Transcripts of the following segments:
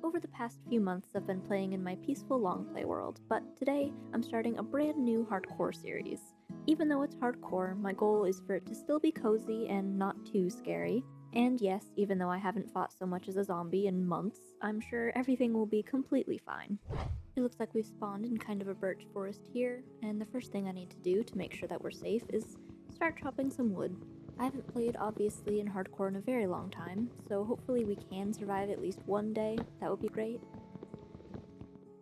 Over the past few months, I've been playing in my peaceful long play world, but today I'm starting a brand new hardcore series. Even though it's hardcore, my goal is for it to still be cozy and not too scary. And yes, even though I haven't fought so much as a zombie in months, I'm sure everything will be completely fine. It looks like we've spawned in kind of a birch forest here, and the first thing I need to do to make sure that we're safe is start chopping some wood. I haven't played, obviously, in hardcore in a very long time, so hopefully we can survive at least one day. That would be great.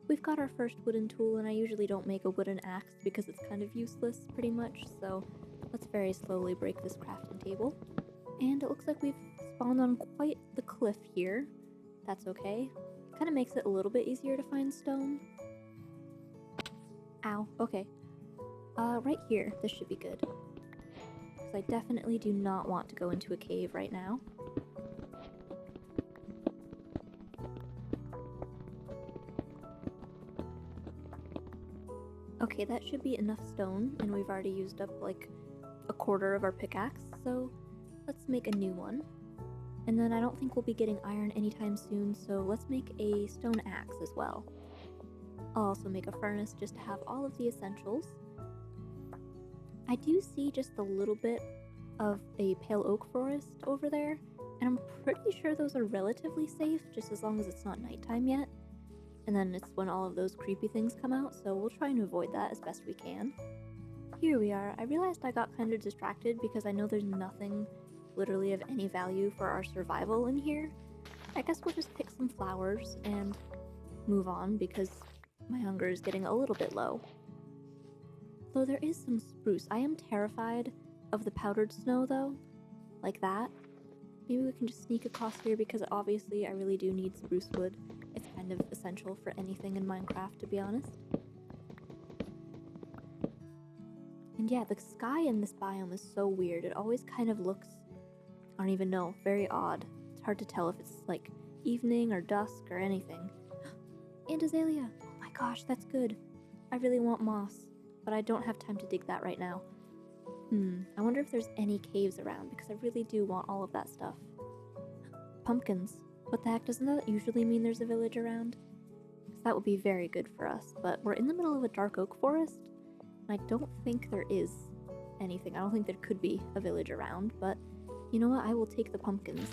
We've got our first wooden tool, and I usually don't make a wooden axe because it's kind of useless, pretty much, so let's very slowly break this crafting table. And it looks like we've spawned on quite the cliff here. That's okay. Kind of makes it a little bit easier to find stone. Ow, okay. Right here, this should be good. Because I definitely do not want to go into a cave right now. Okay, that should be enough stone, and we've already used up like a quarter of our pickaxe, so let's make a new one. And then I don't think we'll be getting iron anytime soon, so let's make a stone axe as well. I'll also make a furnace just to have all of the essentials. I do see just a little bit of a pale oak forest over there, and I'm pretty sure those are relatively safe, just as long as it's not nighttime yet. And then it's when all of those creepy things come out, so we'll try and avoid that as best we can. Here we are. I realized I got kind of distracted because I know there's nothing literally of any value for our survival in here. I guess we'll just pick some flowers and move on because my hunger is getting a little bit low. Though there is some spruce. I am terrified of the powdered snow though, like that. Maybe we can just sneak across here because obviously I really do need spruce wood. It's kind of essential for anything in Minecraft, to be honest. And yeah, the sky in this biome is so weird. It always kind of looks, I don't even know, very odd. It's hard to tell if it's like evening or dusk or anything. And azalea! Oh my gosh, that's good. I really want moss, but I don't have time to dig that right now. I wonder if there's any caves around because I really do want all of that stuff. Pumpkins. What the heck, doesn't that usually mean there's a village around? Because that would be very good for us, but we're in the middle of a dark oak forest, and I don't think there is anything. I don't think there could be a village around, but you know what, I will take the pumpkins.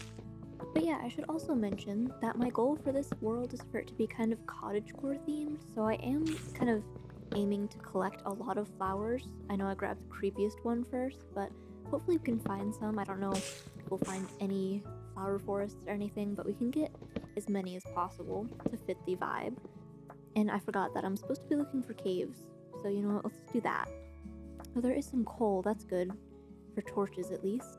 But yeah, I should also mention that my goal for this world is for it to be kind of cottagecore themed, so I am kind of aiming to collect a lot of flowers. I know I grabbed the creepiest one first, but hopefully we can find some. I don't know if we'll find any flower forests or anything, but we can get as many as possible to fit the vibe. And I forgot that I'm supposed to be looking for caves, so you know what, let's do that. Oh, there is some coal, that's good. For torches at least.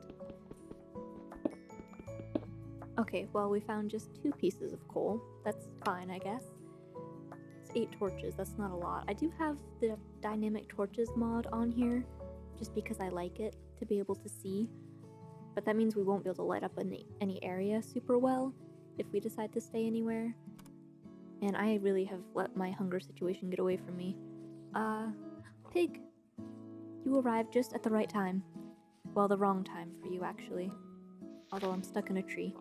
Okay, well we found just 2 pieces of coal. That's fine, I guess. It's 8 torches, that's not a lot. I do have the dynamic torches mod on here, just because I like it to be able to see. But that means we won't be able to light up any area super well if we decide to stay anywhere. And I really have let my hunger situation get away from me. Pig! You arrived just at the right time. Well, the wrong time for you, actually. Although I'm stuck in a tree.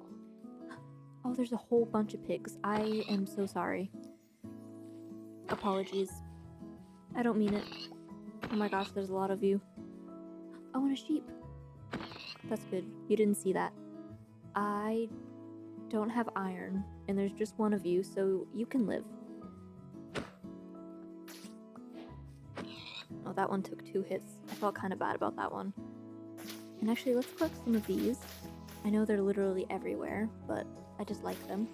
Oh, there's a whole bunch of pigs. I am so sorry. Apologies. I don't mean it. Oh my gosh, there's a lot of you. Oh, and a sheep. That's good. You didn't see that. I don't have iron, and there's just one of you, so you can live. Oh, that one took 2 hits. I felt kind of bad about that one. And actually, let's collect some of these. I know they're literally everywhere, but I just like them.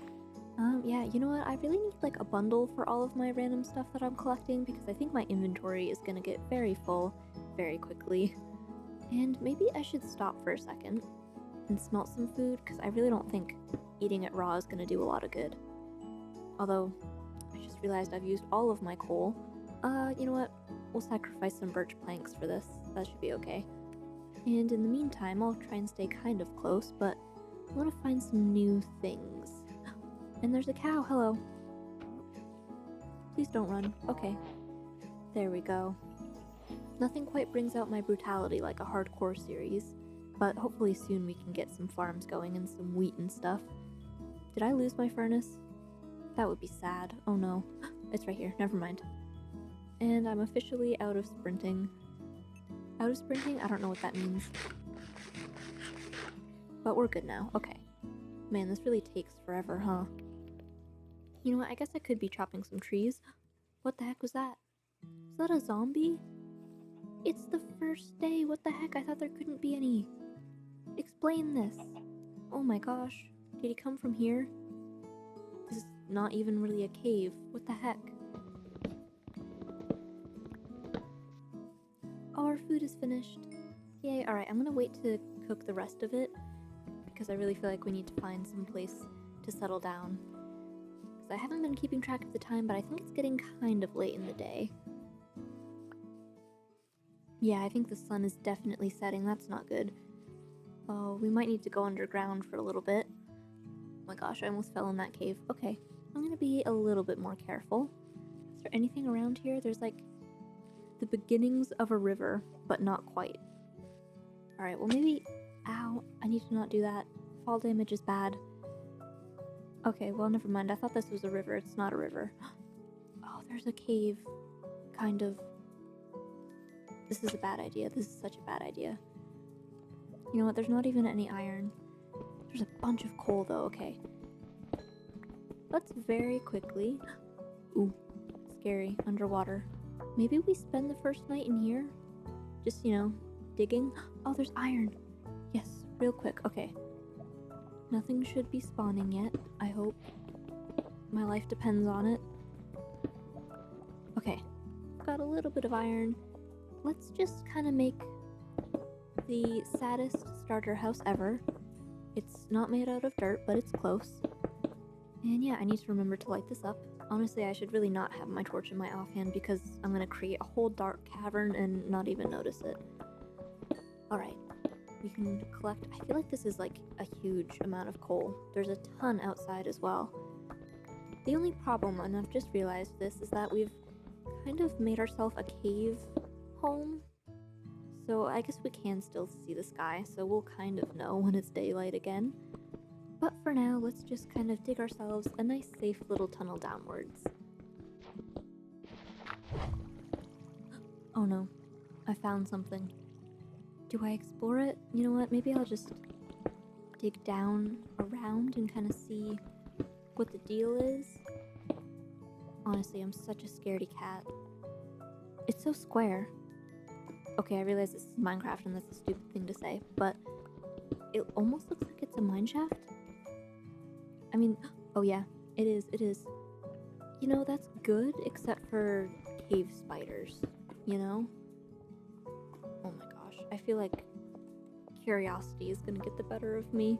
Yeah, you know what? I really need like a bundle for all of my random stuff that I'm collecting because I think my inventory is gonna get very full very quickly. And maybe I should stop for a second and smelt some food because I really don't think eating it raw is gonna do a lot of good. Although, I just realized I've used all of my coal. You know what? We'll sacrifice some birch planks for this. That should be okay. And in the meantime, I'll try and stay kind of close, but I want to find some new things. And there's a cow, hello. Please don't run. Okay. There we go. Nothing quite brings out my brutality like a hardcore series, but hopefully soon we can get some farms going and some wheat and stuff. Did I lose my furnace? That would be sad. Oh no. It's right here. Never mind. And I'm officially out of sprinting. Out of sprinting? I don't know what that means. But we're good now. Okay. Man, this really takes forever, huh? You know what? I guess I could be chopping some trees. What the heck was that? Is that a zombie? It's the first day. What the heck? I thought there couldn't be any. Explain this. Oh my gosh. Did he come from here? This is not even really a cave. What the heck? Oh, our food is finished. Yay. Alright, I'm gonna wait to cook the rest of it because I really feel like we need to find some place to settle down. Because I haven't been keeping track of the time, but I think it's getting kind of late in the day. Yeah, I think the sun is definitely setting. That's not good. Oh, we might need to go underground for a little bit. Oh my gosh, I almost fell in that cave. Okay, I'm gonna be a little bit more careful. Is there anything around here? There's like the beginnings of a river, but not quite. Alright, well maybe... Ow, I need to not do that. Fall damage is bad. Okay, well never mind. I thought this was a river. It's not a river. Oh, there's a cave. Kind of. This is a bad idea. This is such a bad idea. You know what? There's not even any iron. There's a bunch of coal though. Okay. Let's very quickly... Ooh, scary. Underwater. Maybe we spend the first night in here? Just, you know, digging. Oh, there's iron. Yes, real quick. Okay. Nothing should be spawning yet, I hope. My life depends on it. Okay. Got a little bit of iron. Let's just kind of make the saddest starter house ever. It's not made out of dirt, but it's close. And yeah, I need to remember to light this up. Honestly, I should really not have my torch in my offhand because I'm gonna create a whole dark cavern and not even notice it. Alright. We can collect... I feel like this is like a huge amount of coal. There's a ton outside as well. The only problem, and I've just realized this, is that we've kind of made ourselves a cave home. So I guess we can still see the sky, so we'll kind of know when it's daylight again. But for now, let's just kind of dig ourselves a nice safe little tunnel downwards. Oh no, I found something. Do I explore it? You know what, maybe I'll just dig down around and kind of see what the deal is. Honestly, I'm such a scaredy cat. It's so square. Okay, I realize this is Minecraft and that's a stupid thing to say, but it almost looks like it's a mine shaft. I mean, oh yeah, it is. You know, that's good, except for cave spiders, you know? Oh my gosh, I feel like curiosity is gonna get the better of me.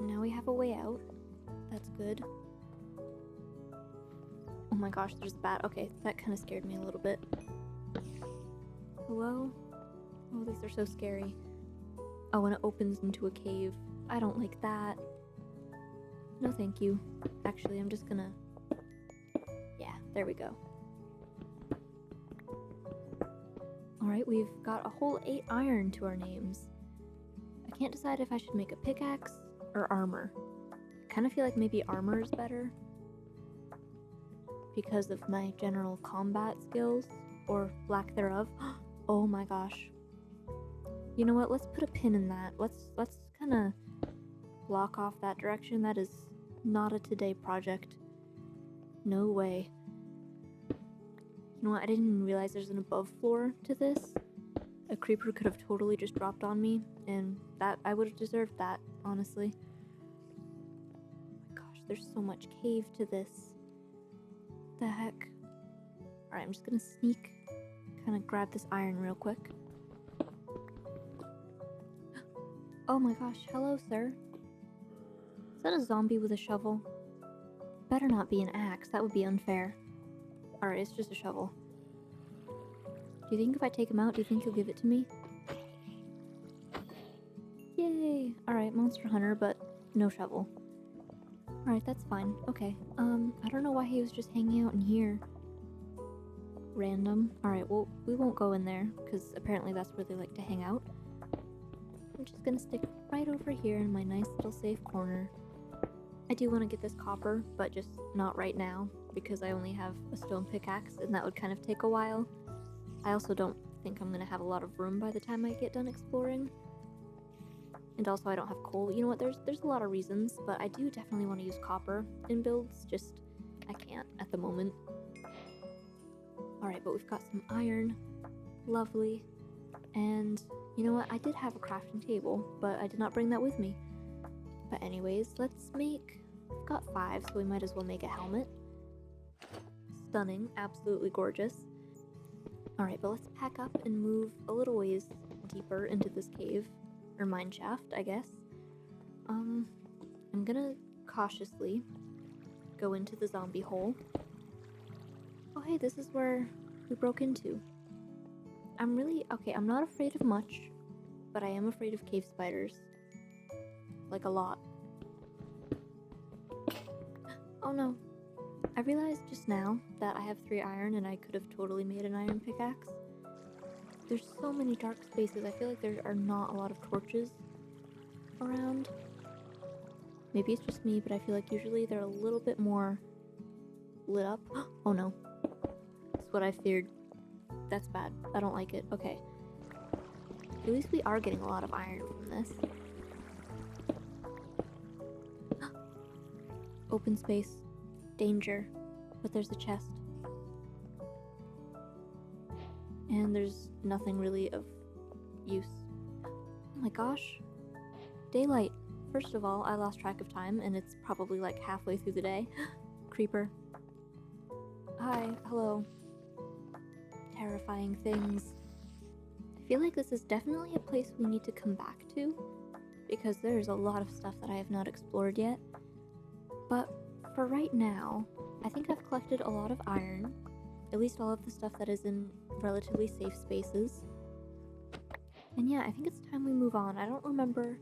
Now we have a way out. That's good. Oh my gosh, there's a bat. Okay, that kind of scared me a little bit. Hello? Oh, these are so scary. Oh, and it opens into a cave. I don't like that. No, thank you. Actually, I'm just gonna... Yeah, there we go. Alright, we've got a whole 8 iron to our names. I can't decide if I should make a pickaxe or armor. I kind of feel like maybe armor is better because of my general combat skills, or lack thereof. Oh my gosh. You know what, let's put a pin in that. Let's kind of block off that direction. That is not a today project. No way. You know what, I didn't even realize there's an above floor to this. A creeper could have totally just dropped on me, and that I would have deserved that, honestly. Oh my gosh, there's so much cave to this. The heck? Alright, I'm just gonna sneak, kind of grab this iron real quick. Oh my gosh, hello sir. Is that a zombie with a shovel? Better not be an axe, that would be unfair. Alright, it's just a shovel. Do you think if I take him out, do you think he'll give it to me? Yay! Alright, monster hunter, but no shovel. Alright, that's fine. Okay, I don't know why he was just hanging out in here. Random. Alright, well, we won't go in there, because apparently that's where they like to hang out. I'm just gonna stick right over here in my nice little safe corner. I do want to get this copper, but just not right now, because I only have a stone pickaxe, and that would kind of take a while. I also don't think I'm going to have a lot of room by the time I get done exploring. And also I don't have coal. You know what, there's a lot of reasons, but I do definitely want to use copper in builds, just I can't at the moment. Alright, but we've got some iron. Lovely. And you know what, I did have a crafting table, but I did not bring that with me. But anyways, let's make... We've got 5, so we might as well make a helmet. Stunning, absolutely gorgeous. Alright, but let's pack up and move a little ways deeper into this cave. Or mine shaft, I guess. I'm gonna cautiously go into the zombie hole. Oh hey, this is where we broke into. Okay, I'm not afraid of much, but I am afraid of cave spiders. Like a lot. Oh no. I realized just now that I have 3 iron and I could have totally made an iron pickaxe. There's so many dark spaces. I feel like there are not a lot of torches around. Maybe it's just me, but I feel like usually they're a little bit more lit up. Oh no. That's what I feared. That's bad. I don't like it. Okay. At least we are getting a lot of iron from this. Open space. Danger. But there's a chest. And there's nothing really of use. Oh my gosh. Daylight. First of all, I lost track of time, and it's probably like halfway through the day. Creeper. Hi. Hello. Terrifying things. I feel like this is definitely a place we need to come back to, because there's a lot of stuff that I have not explored yet. But for right now, I think I've collected a lot of iron. At least all of the stuff that is in relatively safe spaces. And yeah, I think it's time we move on. I don't remember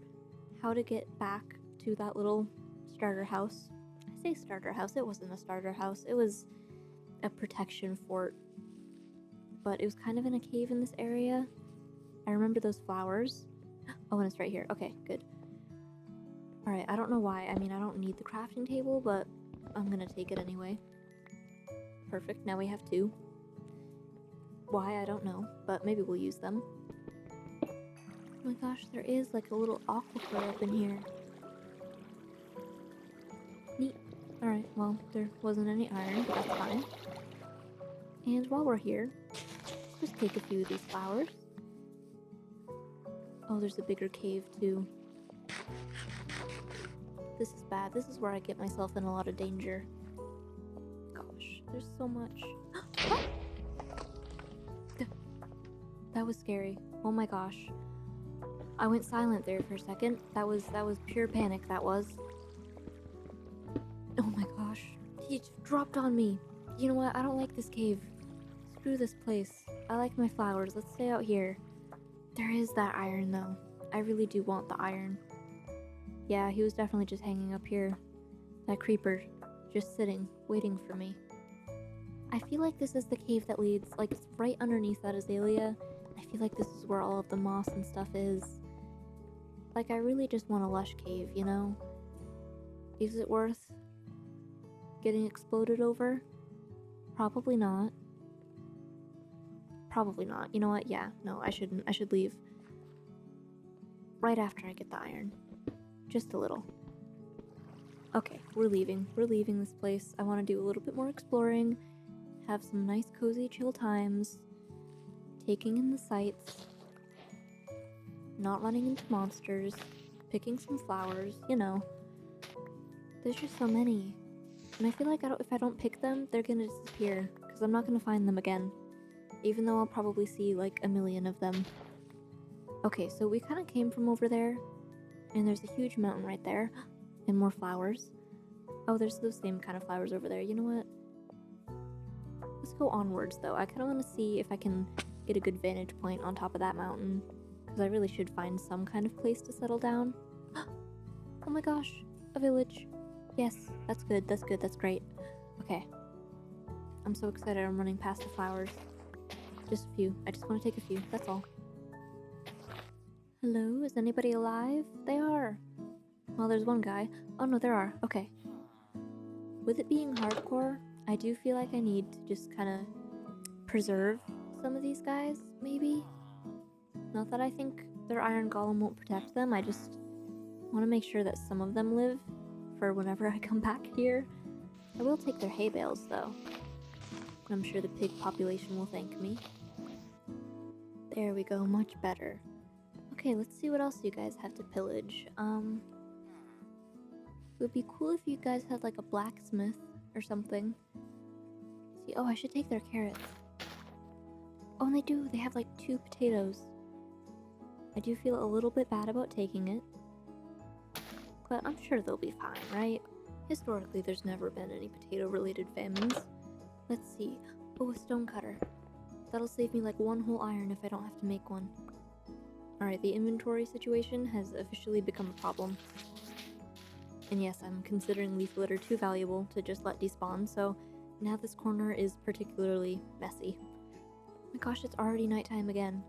how to get back to that little starter house. I say starter house, it wasn't a starter house. It was a protection fort. But it was kind of in a cave in this area. I remember those flowers. Oh, and it's right here. Okay, good. Alright, I don't know why. I mean, I don't need the crafting table, but I'm gonna take it anyway. Perfect, now we have 2. Why, I don't know, but maybe we'll use them. Oh my gosh, there is like a little aquifer up in here. Neat. Alright, well, there wasn't any iron, but that's fine. And while we're here, let's just take a few of these flowers. Oh, there's a bigger cave too. This is bad. This is where I get myself in a lot of danger. Gosh, there's so much. That was scary. Oh my gosh. I went silent there for a second. That was pure panic, that was. Oh my gosh. He dropped on me. You know what? I don't like this cave. Screw this place. I like my flowers. Let's stay out here. There is that iron though. I really do want the iron. Yeah, he was definitely just hanging up here. That creeper. Just sitting, waiting for me. I feel like this is the cave that leads, like, it's right underneath that azalea. I feel like this is where all of the moss and stuff is. Like, I really just want a lush cave, you know? Is it worth getting exploded over? Probably not. Probably not. You know what? Yeah, no, I shouldn't. I should leave. Right after I get the iron. Just a little. Okay, we're leaving. We're leaving this place. I want to do a little bit more exploring. Have some nice, cozy, chill times. Taking in the sights. Not running into monsters. Picking some flowers, you know. There's just so many. And I feel like if I don't pick them, they're gonna disappear. Because I'm not gonna find them again. Even though I'll probably see like a million of them. Okay, so we kind of came from over there. And there's a huge mountain right there. And more flowers. Oh, there's those same kind of flowers over there. You know what? Let's go onwards, though. I kind of want to see if I can get a good vantage point on top of that mountain. Because I really should find some kind of place to settle down. Oh my gosh. A village. Yes, that's good. That's good. That's great. Okay. I'm so excited. I'm running past the flowers. Just a few. I just want to take a few. That's all. Hello? Is anybody alive? They are. Well, there's one guy. Oh no, there are. Okay. With it being hardcore, I do feel like I need to just kind of preserve some of these guys, maybe. Not that I think their iron golem won't protect them, I just want to make sure that some of them live for whenever I come back here. I will take their hay bales, though. I'm sure the pig population will thank me. There we go, much better. Okay, let's see what else you guys have to pillage. It would be cool if you guys had like a blacksmith or something. See, oh, I should take their carrots. Oh, and they do, they have like 2 potatoes. I do feel a little bit bad about taking it, but I'm sure they'll be fine, right? Historically, there's never been any potato-related famines. Let's see. Oh, a stone cutter. That'll save me like 1 whole iron if I don't have to make one. Alright, the inventory situation has officially become a problem. And yes, I'm considering leaf litter too valuable to just let despawn, so now this corner is particularly messy. Oh my gosh, it's already nighttime again.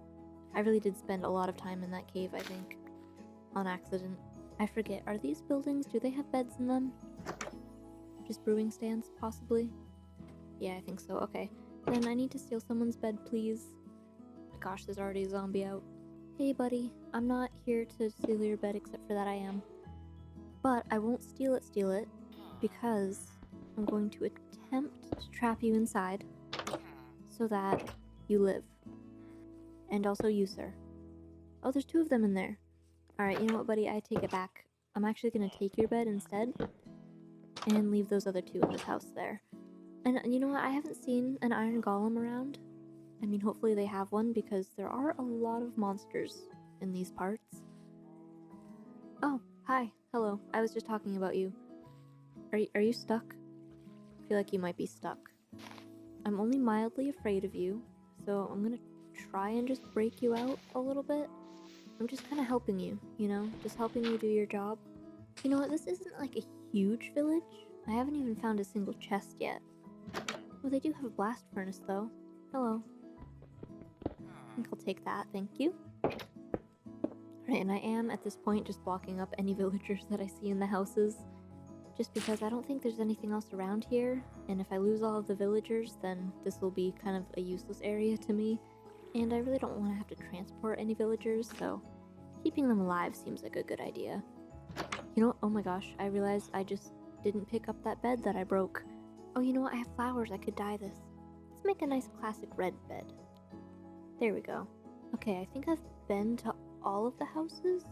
I really did spend a lot of time in that cave, I think. On accident. I forget, are these buildings, do they have beds in them? Just brewing stands, possibly? Yeah, I think so, okay. Then I need to steal someone's bed, please. Gosh, there's already a zombie out. Hey, buddy, I'm not here to steal your bed, except for that I am. But I won't steal it, because I'm going to attempt to trap you inside, so that you live. And also you, sir. Oh, there's 2 of them in there. Alright, you know what, buddy? I take it back. I'm actually gonna take your bed instead, and leave those other 2 in this house there. And you know what? I haven't seen an iron golem around. I mean, hopefully they have one, because there are a lot of monsters in these parts. Oh, hi. Hello. I was just talking about you. Are you stuck? I feel like you might be stuck. I'm only mildly afraid of you, so I'm gonna try and just break you out a little bit. I'm just kind of helping you, you know? Just helping you do your job. You know what? This isn't like a huge village. I haven't even found a single chest yet. Well, they do have a blast furnace, though. Hello. I think I'll take that, thank you. Alright, and I am, at this point, just blocking up any villagers that I see in the houses. Just because I don't think there's anything else around here, and if I lose all of the villagers, then this will be kind of a useless area to me. And I really don't want to have to transport any villagers, so keeping them alive seems like a good idea. You know what? Oh my gosh, I realized I just didn't pick up that bed that I broke. Oh, you know what? I have flowers. I could dye this. Let's make a nice classic red bed. There we go. Okay, I think I've been to all of the houses?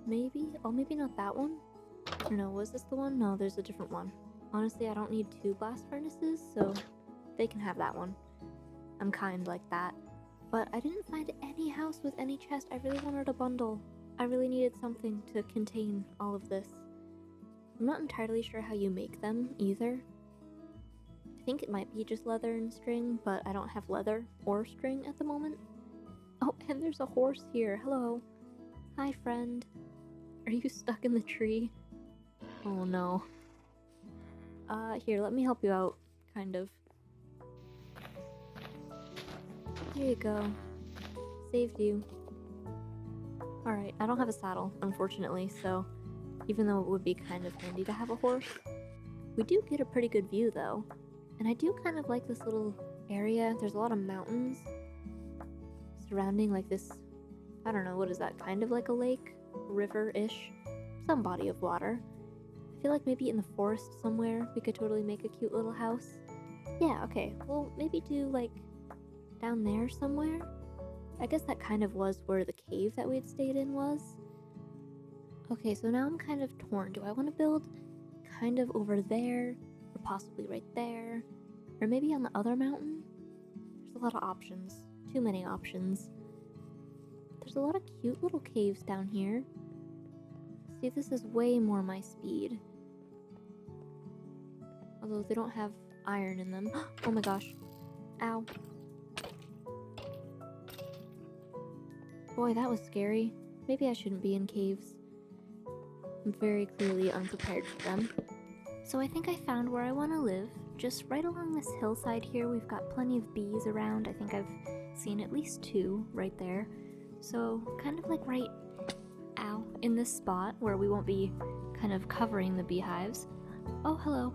Maybe? Oh, maybe not that one? I don't know, was this the one? No, there's a different one. Honestly, I don't need 2 blast furnaces, so they can have that one. I'm kind like that. But I didn't find any house with any chest. I really wanted a bundle. I really needed something to contain all of this. I'm not entirely sure how you make them, either. I think it might be just leather and string, but I don't have leather or string at the moment. Oh, and there's a horse here. Hello. Hi, friend. Are you stuck in the tree? Oh, no. Here, let me help you out, kind of. There you go. Saved you. Alright, I don't have a saddle, unfortunately, so even though it would be kind of handy to have a horse, we do get a pretty good view, though. And I do kind of like this little area. There's a lot of mountains surrounding, like, this, I don't know, what is that, kind of like a lake? River-ish? Some body of water. I feel like maybe in the forest somewhere we could totally make a cute little house. Yeah, okay, well, maybe do, like, down there somewhere? I guess that kind of was where the cave that we'd stayed in was. Okay, so now I'm kind of torn. Do I want to build kind of over there, or possibly right there, or maybe on the other mountain? There's a lot of options. Too many options. There's a lot of cute little caves down here. See, this is way more my speed. Although they don't have iron in them. Oh my gosh. Ow. Boy, that was scary. Maybe I shouldn't be in caves. I'm very clearly unprepared for them. So I think I found where I want to live. Just right along this hillside here, we've got plenty of bees around. I think I've seen at least 2 right there. So kind of like right, in this spot where we won't be kind of covering the beehives. Oh, hello.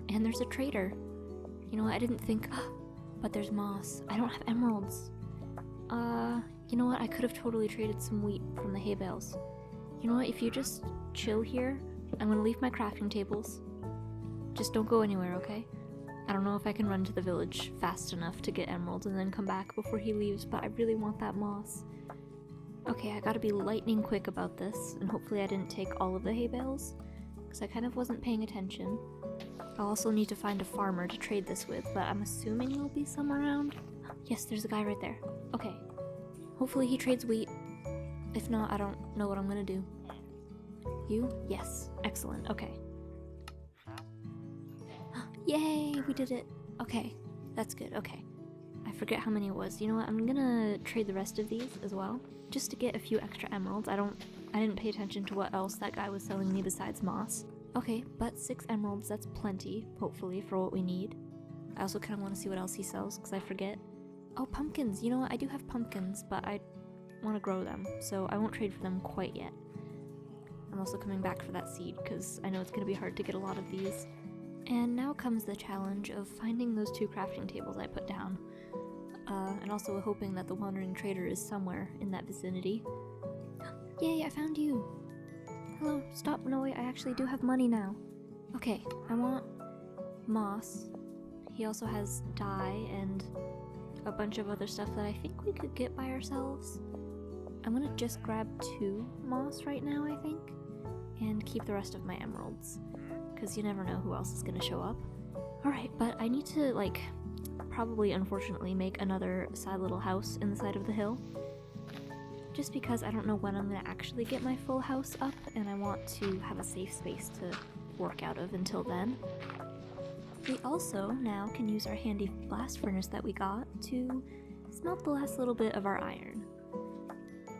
And there's a trader. You know what, I didn't think, but there's moss. I don't have emeralds. You know what, I could have totally traded some wheat from the hay bales. You know what, if you just chill here, I'm gonna leave my crafting tables. Just don't go anywhere, okay? I don't know if I can run to the village fast enough to get emeralds and then come back before he leaves, but I really want that moss. Okay, I gotta be lightning quick about this, and hopefully I didn't take all of the hay bales, because I kind of wasn't paying attention. I'll also need to find a farmer to trade this with, but I'm assuming there'll be some around. Yes, there's a guy right there. Okay. Hopefully he trades wheat. If not, I don't know what I'm gonna do. You? Yes. Excellent. Okay. Yay! We did it. Okay. That's good. Okay. I forget how many it was. You know what? I'm gonna trade the rest of these as well, just to get a few extra emeralds. I didn't pay attention to what else that guy was selling me besides moss. Okay, but 6 emeralds, that's plenty, hopefully, for what we need. I also kind of want to see what else he sells, because I forget. Oh, pumpkins! You know what? I do have pumpkins, but I want to grow them, so I won't trade for them quite yet. I'm also coming back for that seed, because I know it's going to be hard to get a lot of these. And now comes the challenge of finding those 2 crafting tables I put down. And also hoping that the wandering trader is somewhere in that vicinity. Yay, I found you! Hello, stop, no wait, I actually do have money now. Okay, I want moss. He also has dye and a bunch of other stuff that I think we could get by ourselves. I'm gonna just grab 2 moss right now, I think, and keep the rest of my emeralds, because you never know who else is gonna show up. Alright, but I need to, probably unfortunately make another sad little house in the side of the hill. Just because I don't know when I'm going to actually get my full house up, and I want to have a safe space to work out of until then. We also now can use our handy blast furnace that we got to smelt the last little bit of our iron.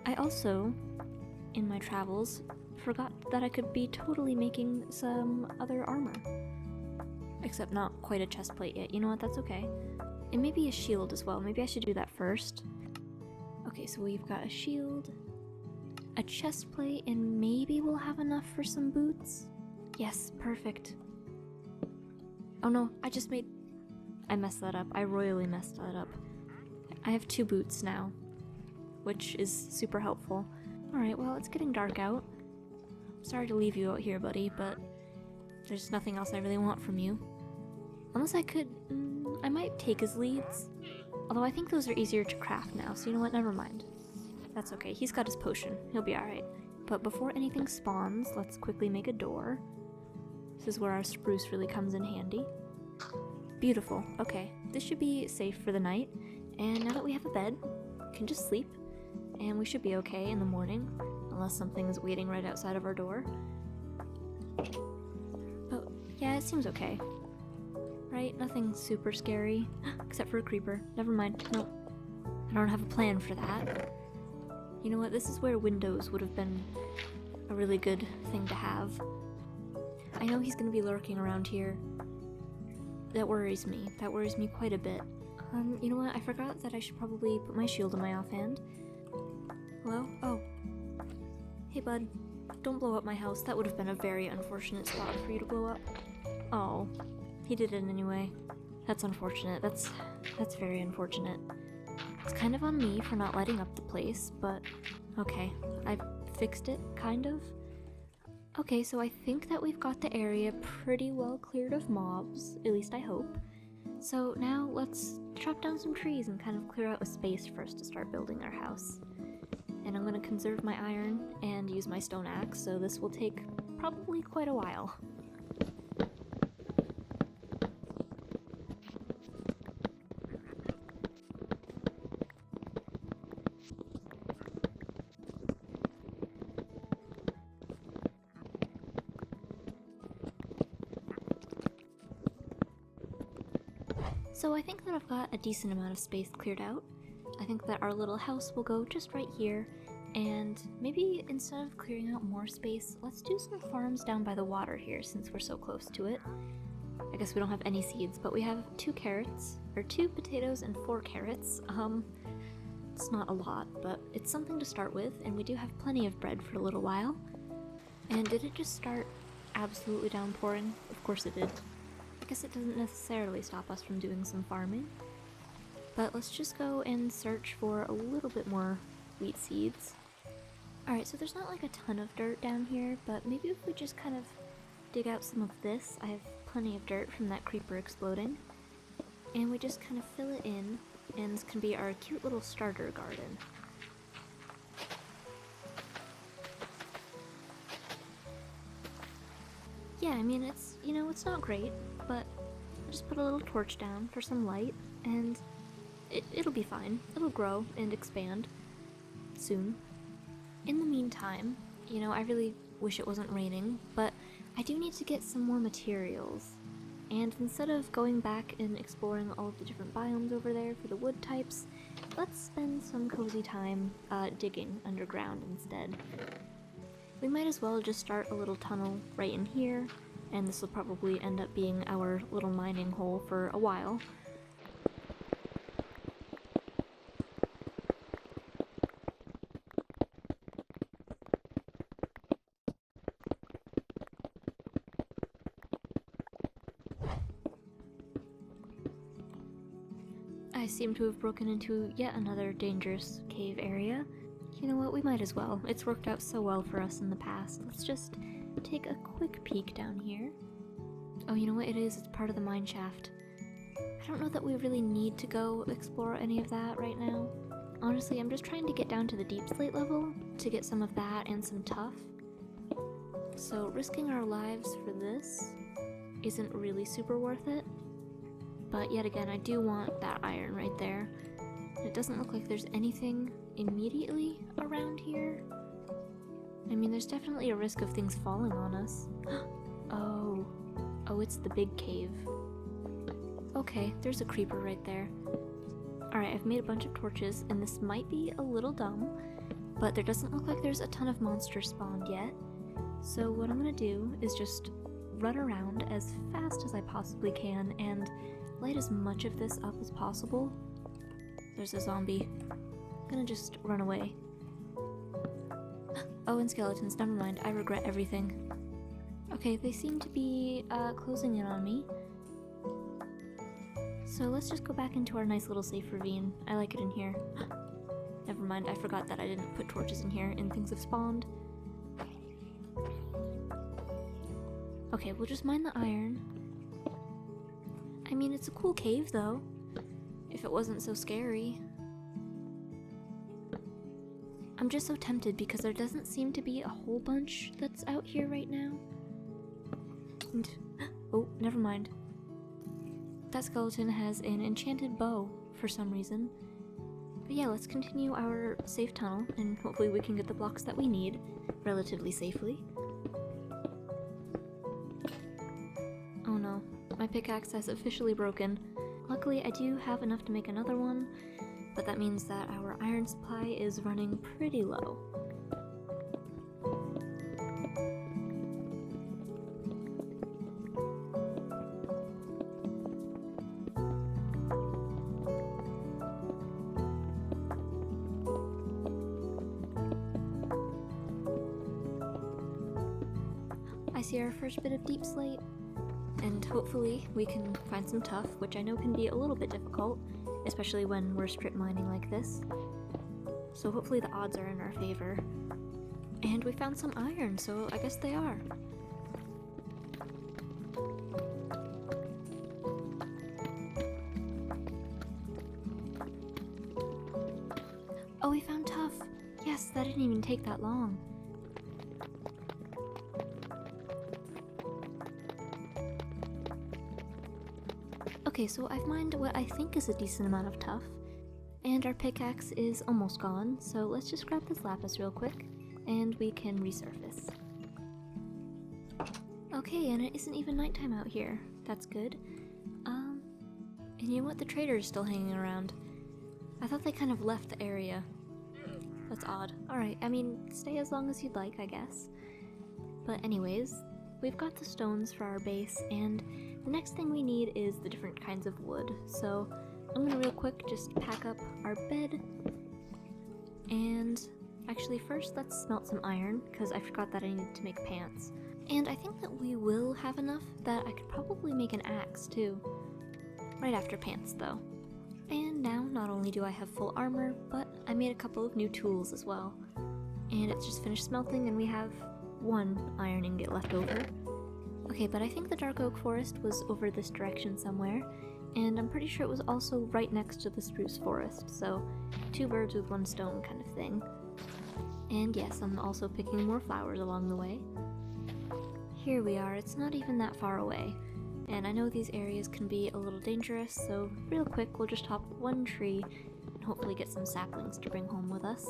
I also, in my travels, forgot that I could be totally making some other armor. Except not quite a chest plate yet. You know what, that's okay. And maybe a shield as well. Maybe I should do that first. Okay, so we've got a shield, a chest plate, and maybe we'll have enough for some boots? Yes, perfect. Oh no, I messed that up. I royally messed that up. I have 2 boots now, which is super helpful. Alright, well, it's getting dark out. Sorry to leave you out here, buddy, but there's nothing else I really want from you. Unless I could, I might take his leads. Although I think those are easier to craft now, so you know what, never mind. That's okay, he's got his potion. He'll be alright. But before anything spawns, let's quickly make a door. This is where our spruce really comes in handy. Beautiful. Okay, this should be safe for the night. And now that we have a bed, we can just sleep. And we should be okay in the morning, unless something is waiting right outside of our door. Oh, yeah, it seems okay. Right? Nothing super scary. Except for a creeper. Never mind. Nope. I don't have a plan for that. You know what? This is where windows would have been a really good thing to have. I know he's gonna be lurking around here. That worries me. That worries me quite a bit. You know what? I forgot that I should probably put my shield in my offhand. Hello? Oh. Hey, bud. Don't blow up my house. That would have been a very unfortunate spot for you to blow up. Oh. He did it anyway. That's unfortunate. That's very unfortunate. It's kind of on me for not lighting up the place, but okay. I fixed it, kind of. Okay, so I think that we've got the area pretty well cleared of mobs, at least I hope. So now let's chop down some trees and kind of clear out a space for us to start building our house. And I'm going to conserve my iron and use my stone axe, so this will take probably quite a while. So I think that I've got a decent amount of space cleared out. I think that our little house will go just right here, and maybe instead of clearing out more space, let's do some farms down by the water here since we're so close to it. I guess we don't have any seeds, but we have 2 carrots, or 2 potatoes and 4 carrots. It's not a lot, but it's something to start with, and we do have plenty of bread for a little while. And did it just start absolutely downpouring? Of course it did. I guess it doesn't necessarily stop us from doing some farming. But let's just go and search for a little bit more wheat seeds. Alright, so there's not like a ton of dirt down here, but maybe if we just kind of dig out some of this. I have plenty of dirt from that creeper exploding. And we just kind of fill it in, and this can be our cute little starter garden. Yeah, I mean, it's, you know, it's not great, but I'll just put a little torch down for some light, and it'll be fine. It'll grow and expand soon. In the meantime, you know, I really wish it wasn't raining, but I do need to get some more materials. And instead of going back and exploring all of the different biomes over there for the wood types, let's spend some cozy time digging underground instead. We might as well just start a little tunnel right in here, and this will probably end up being our little mining hole for a while. I seem to have broken into yet another dangerous cave area. You know what, we might as well. It's worked out so well for us in the past. Let's just take a quick peek down here. Oh, you know what it is? It's part of the mine shaft. I don't know that we really need to go explore any of that right now. Honestly, I'm just trying to get down to the deep slate level to get some of that and some tuff. So risking our lives for this isn't really super worth it. But yet again, I do want that iron right there. It doesn't look like there's anything immediately around here. I mean, there's definitely a risk of things falling on us. Oh, it's the big cave. Okay, there's a creeper right there. Alright, I've made a bunch of torches, and this might be a little dumb, but there doesn't look like there's a ton of monsters spawned yet. So what I'm gonna do is just run around as fast as I possibly can and light as much of this up as possible. There's a zombie. I'm gonna just run away. Oh, and skeletons, never mind, I regret everything. Okay, they seem to be closing in on me. So let's just go back into our nice little safe ravine. I like it in here. Never mind, I forgot that I didn't put torches in here and things have spawned. Okay, we'll just mine the iron. I mean, it's a cool cave, though. If it wasn't so scary. I'm just so tempted because there doesn't seem to be a whole bunch that's out here right now. And, oh, never mind. That skeleton has an enchanted bow for some reason. But yeah, let's continue our safe tunnel, and hopefully we can get the blocks that we need relatively safely. Oh no. My pickaxe has officially broken. Luckily, I do have enough to make another one, but that means that our iron supply is running pretty low. I see our first bit of deep slate. And hopefully we can find some tuff, which I know can be a little bit difficult, especially when we're strip mining like this. So hopefully the odds are in our favor. And we found some iron, so I guess they are. Oh, we found tuff! Yes, that didn't even take that long. Okay, so I've mined what I think is a decent amount of tuff, and our pickaxe is almost gone, so let's just grab this lapis real quick, and we can resurface. Okay, and it isn't even nighttime out here. That's good. And you know what? The trader is still hanging around. I thought they kind of left the area. That's odd. Alright, I mean, stay as long as you'd like, I guess. But anyways, we've got the stones for our base, and the next thing we need is the different kinds of wood. So I'm gonna real quick just pack up our bed. And actually first let's smelt some iron, because I forgot that I needed to make pants. And I think that we will have enough that I could probably make an axe too. Right after pants though. And now not only do I have full armor, but I made a couple of new tools as well. And it's just finished smelting and we have 1 iron ingot left over. Okay, but I think the dark oak forest was over this direction somewhere, and I'm pretty sure it was also right next to the spruce forest, so 2 birds with 1 stone kind of thing. And yes, I'm also picking more flowers along the way. Here we are, it's not even that far away, and I know these areas can be a little dangerous, so real quick we'll just hop 1 tree and hopefully get some saplings to bring home with us.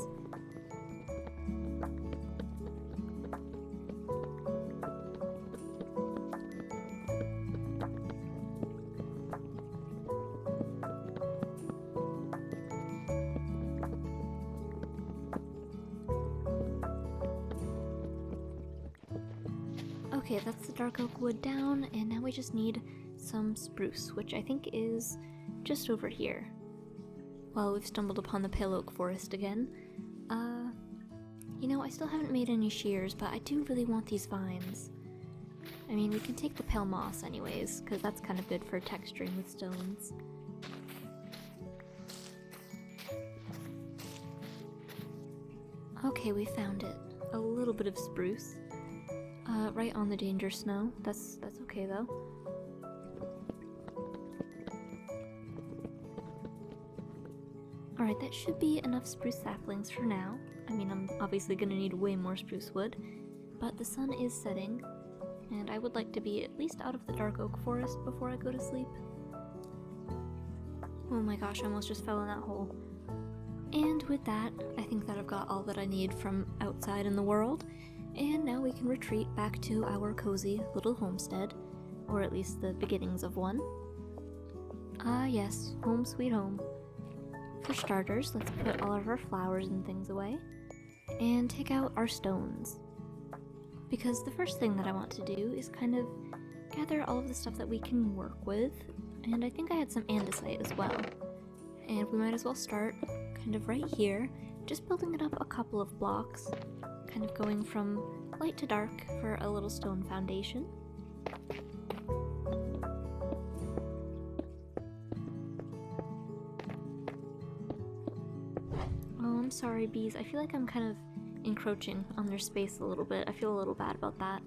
Okay, that's the dark oak wood down, and now we just need some spruce, which I think is just over here. Well, we've stumbled upon the pale oak forest again. You know, I still haven't made any shears, but I do really want these vines. I mean, we can take the pale moss anyways, because that's kind of good for texturing with stones. Okay, we found it. A little bit of spruce. Right on the danger snow. That's okay though. Alright, that should be enough spruce saplings for now. I mean, I'm obviously gonna need way more spruce wood, but the sun is setting, and I would like to be at least out of the dark oak forest before I go to sleep. Oh my gosh, I almost just fell in that hole. And with that, I think that I've got all that I need from outside in the world. And now we can retreat back to our cozy little homestead, or at least the beginnings of one. Ah yes, home sweet home. For starters, let's put all of our flowers and things away, and take out our stones. Because the first thing that I want to do is kind of gather all of the stuff that we can work with, and I think I had some andesite as well. And we might as well start kind of right here, just building it up a couple of blocks, kind of going from light to dark for a little stone foundation. Oh, I'm sorry, bees. I feel like I'm kind of encroaching on their space a little bit. I feel a little bad about that.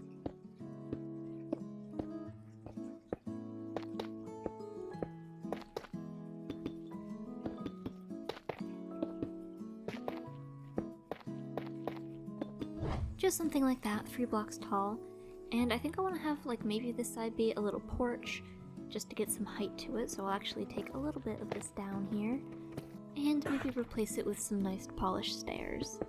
Just something like that, 3 blocks tall. And I think I want to have, like, maybe this side be a little porch, just to get some height to it, so I'll actually take a little bit of this down here, and maybe replace it with some nice polished stairs.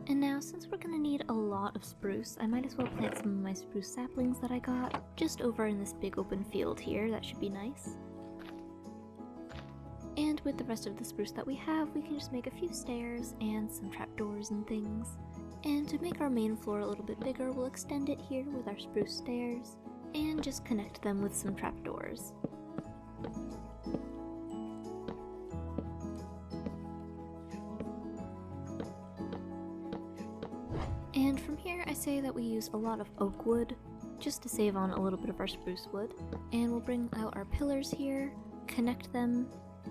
And now, since we're gonna need a lot of spruce, I might as well plant some of my spruce saplings that I got just over in this big open field here. That should be nice. And with the rest of the spruce that we have, we can just make a few stairs and some trapdoors and things. And to make our main floor a little bit bigger, we'll extend it here with our spruce stairs, and just connect them with some trapdoors. And from here, I say that we use a lot of oak wood, just to save on a little bit of our spruce wood. And we'll bring out our pillars here, connect them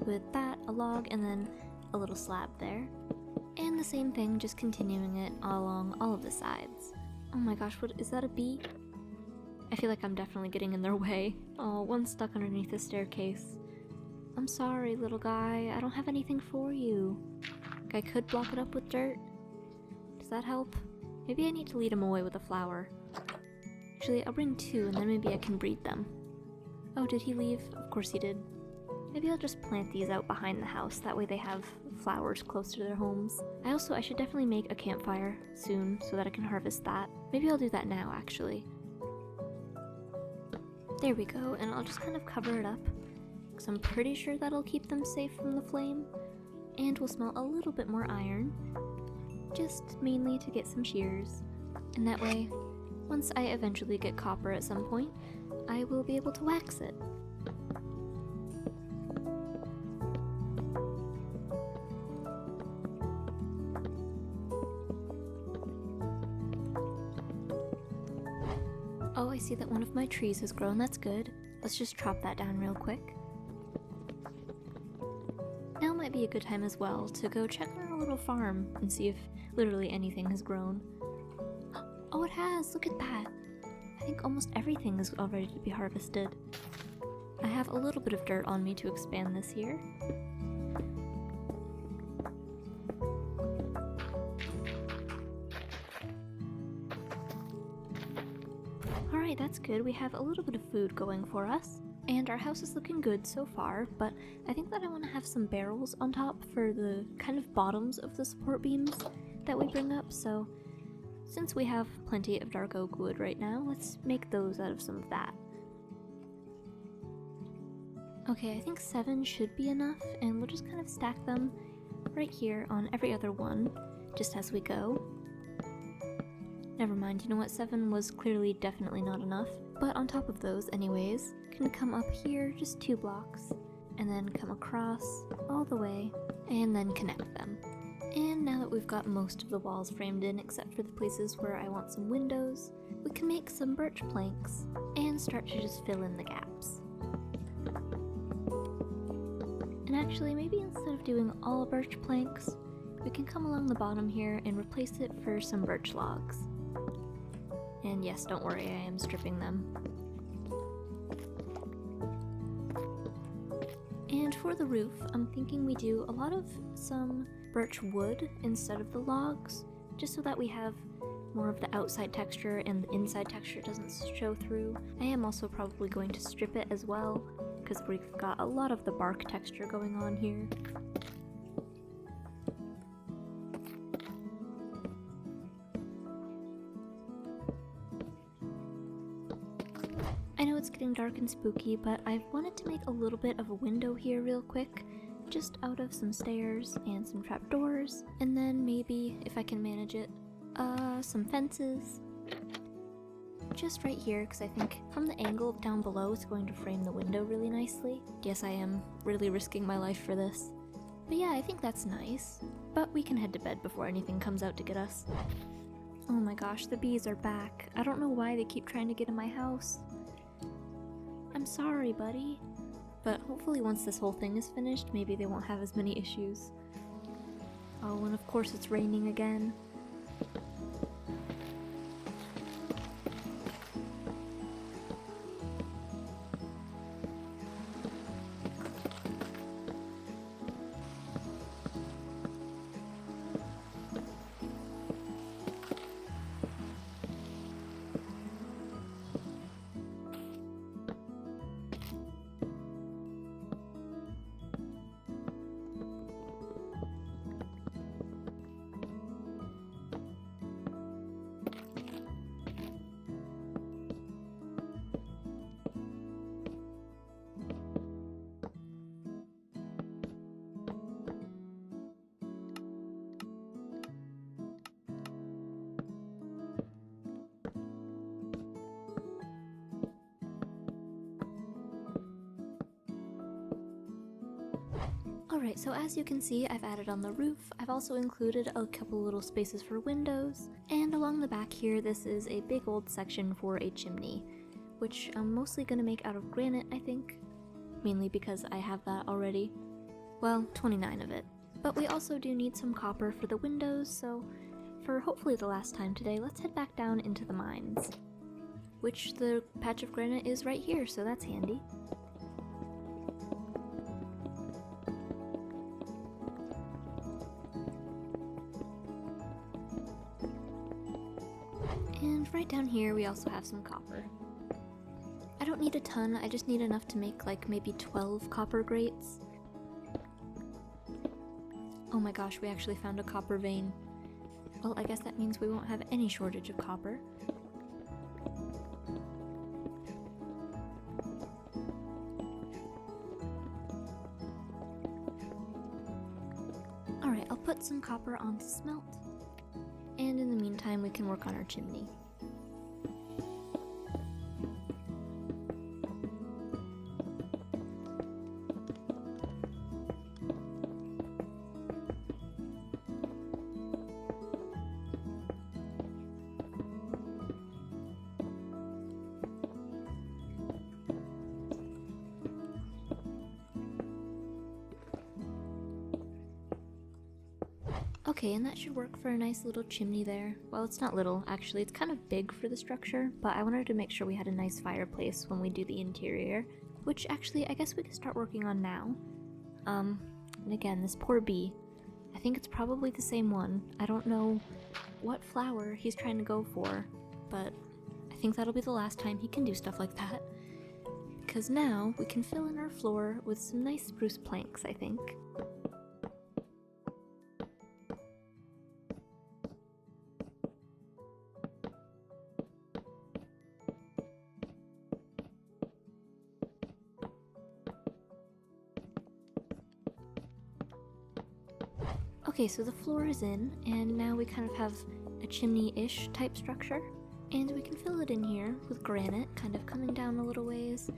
with that, a log, and then a little slab there. And the same thing, just continuing it along all of the sides. Oh my gosh, what is that, a bee? I feel like I'm definitely getting in their way. Oh, one's stuck underneath the staircase. I'm sorry, little guy, I don't have anything for you. I could block it up with dirt. Does that help? Maybe I need to lead him away with a flower. Actually, I'll bring 2 and then maybe I can breed them. Oh, did he leave? Of course he did. Maybe I'll just plant these out behind the house, that way they have flowers close to their homes. I should definitely make a campfire soon so that I can harvest that. Maybe I'll do that now, actually. There we go, and I'll just kind of cover it up, because I'm pretty sure that'll keep them safe from the flame. And we'll smelt a little bit more iron, just mainly to get some shears. And that way, once I eventually get copper at some point, I will be able to wax it. Oh, I see that one of my trees has grown. That's good. Let's just chop that down real quick. Now might be a good time as well to go check on our little farm and see if literally anything has grown. Oh, it has! Look at that! I think almost everything is all ready to be harvested. I have a little bit of dirt on me to expand this here. Alright, that's good. We have a little bit of food going for us. And our house is looking good so far, but I think that I want to have some barrels on top for the kind of bottoms of the support beams that we bring up, so since we have plenty of dark oak wood right now, let's make those out of some of that. Okay, I think 7 should be enough, and we'll just kind of stack them right here on every other one, just as we go. Never mind, you know what, 7 was clearly definitely not enough, but on top of those anyways, can come up here just 2 blocks, and then come across all the way, and then connect them. And now that we've got most of the walls framed in except for the places where I want some windows, we can make some birch planks and start to just fill in the gaps. And actually, maybe instead of doing all birch planks, we can come along the bottom here and replace it for some birch logs. And yes, don't worry, I am stripping them. And for the roof, I'm thinking we do a lot of some birch wood instead of the logs, just so that we have more of the outside texture and the inside texture doesn't show through. I am also probably going to strip it as well, because we've got a lot of the bark texture going on here. I know it's getting dark and spooky, but I wanted to make a little bit of a window here real quick, just out of some stairs and some trapdoors, and then maybe, if I can manage it, some fences. Just right here, because I think from the angle down below it's going to frame the window really nicely. Yes, I am really risking my life for this. But yeah, I think that's nice. But we can head to bed before anything comes out to get us. Oh my gosh, the bees are back. I don't know why they keep trying to get in my house. I'm sorry, buddy. But hopefully once this whole thing is finished, maybe they won't have as many issues. Oh, and of course it's raining again. Alright, so as you can see, I've added on the roof. I've also included a couple little spaces for windows, and along the back here, this is a big old section for a chimney, which I'm mostly going to make out of granite, I think, mainly because I have that already. Well, 29 of it. But we also do need some copper for the windows, so for hopefully the last time today, let's head back down into the mines, which the patch of granite is right here, so that's handy. And right down here we also have some copper. I don't need a ton, I just need enough to make like maybe 12 copper grates. Oh my gosh, we actually found a copper vein. Well, I guess that means we won't have any shortage of copper. Alright, I'll put some copper on to smelt. And in the meantime, we can work on our chimney. Okay, and that should work for a nice little chimney there. Well, it's not little, actually. It's kind of big for the structure, but I wanted to make sure we had a nice fireplace when we do the interior, which actually I guess we could start working on now. And again, this poor bee. I think it's probably the same one. I don't know what flower he's trying to go for, but I think that'll be the last time he can do stuff like that. Because now we can fill in our floor with some nice spruce planks, I think. Okay, so the floor is in, and now we kind of have a chimney-ish type structure. And we can fill it in here with granite, kind of coming down a little ways,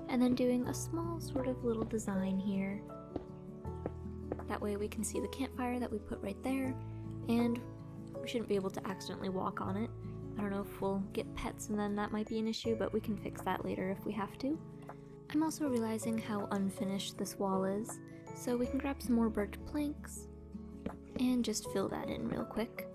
and then doing a small sort of little design here. That way we can see the campfire that we put right there, and we shouldn't be able to accidentally walk on it. I don't know if we'll get pets and then that might be an issue, but we can fix that later if we have to. I'm also realizing how unfinished this wall is, so we can grab some more birch planks and just fill that in real quick.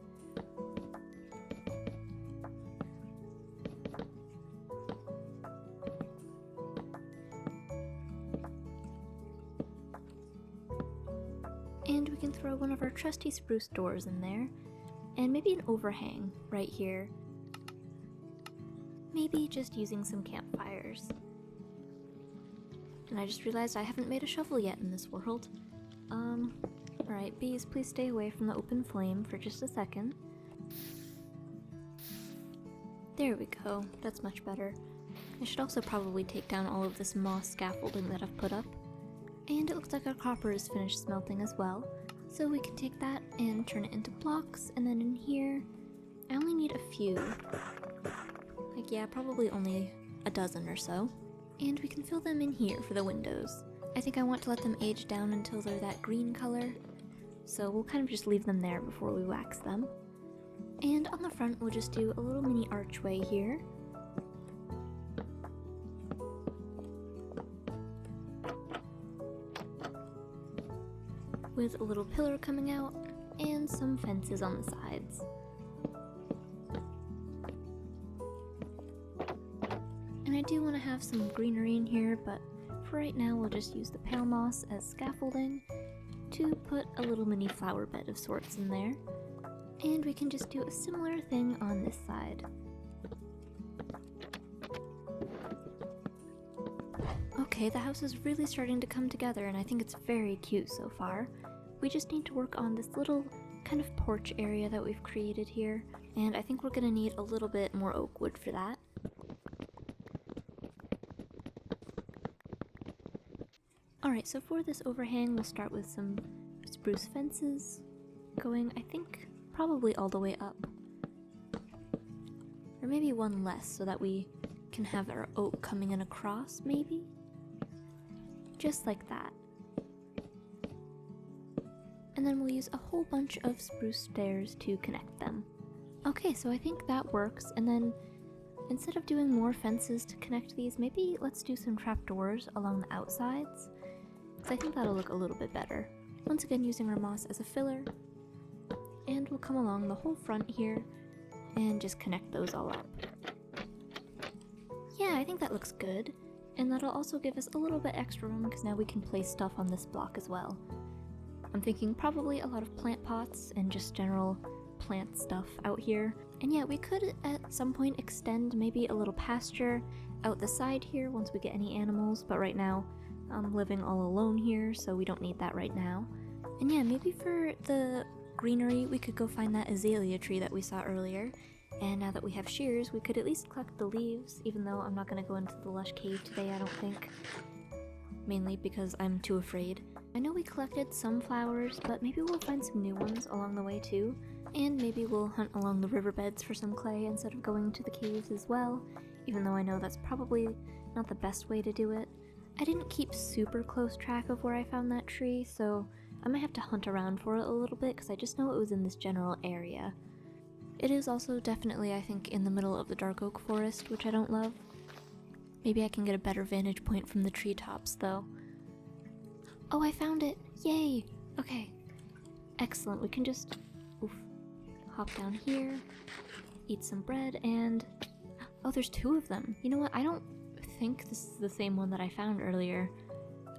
And we can throw one of our trusty spruce doors in there, and maybe an overhang right here. Maybe just using some campfires. And I just realized I haven't made a shovel yet in this world. Alright, bees, please stay away from the open flame for just a second. There we go, that's much better. I should also probably take down all of this moss scaffolding that I've put up. And it looks like our copper is finished smelting as well, so we can take that and turn it into blocks, and then in here, I only need a few. Like, yeah, probably only a dozen or so. And we can fill them in here for the windows. I think I want to let them age down until they're that green color, so we'll kind of just leave them there before we wax them. And on the front, we'll just do a little mini archway here. With a little pillar coming out, and some fences on the sides. And I do want to have some greenery in here, but for right now we'll just use the pale moss as scaffolding to put a little mini flower bed of sorts in there. And we can just do a similar thing on this side. Okay, the house is really starting to come together, and I think it's very cute so far. We just need to work on this little kind of porch area that we've created here, and I think we're gonna need a little bit more oak wood for that. Alright, so for this overhang, we'll start with some spruce fences, going, I think, probably all the way up. Or maybe one less, so that we can have our oak coming in across, maybe? Just like that. And then we'll use a whole bunch of spruce stairs to connect them. Okay, so I think that works, and then instead of doing more fences to connect these, maybe let's do some trapdoors along the outsides, because I think that'll look a little bit better. Once again, using our moss as a filler, and we'll come along the whole front here and just connect those all up. Yeah, I think that looks good, and that'll also give us a little bit extra room because now we can place stuff on this block as well. I'm thinking probably a lot of plant pots and just general plant stuff out here. And yeah, we could at some point extend maybe a little pasture out the side here once we get any animals, but right now I'm living all alone here, so we don't need that right now. And yeah, maybe for the greenery we could go find that azalea tree that we saw earlier, and now that we have shears we could at least collect the leaves, even though I'm not going to go into the lush cave today, I don't think. Mainly because I'm too afraid. I know we collected some flowers, but maybe we'll find some new ones along the way too. And maybe we'll hunt along the riverbeds for some clay instead of going to the caves as well, even though I know that's probably not the best way to do it. I didn't keep super close track of where I found that tree, so I might have to hunt around for it a little bit because I just know it was in this general area. It is also definitely, I think, in the middle of the dark oak forest, which I don't love. Maybe I can get a better vantage point from the treetops, though. Oh, I found it! Yay! Okay. Excellent, we can just hop down here, eat some bread, and... Oh, there's 2 of them. You know what? I don't think this is the same one that I found earlier.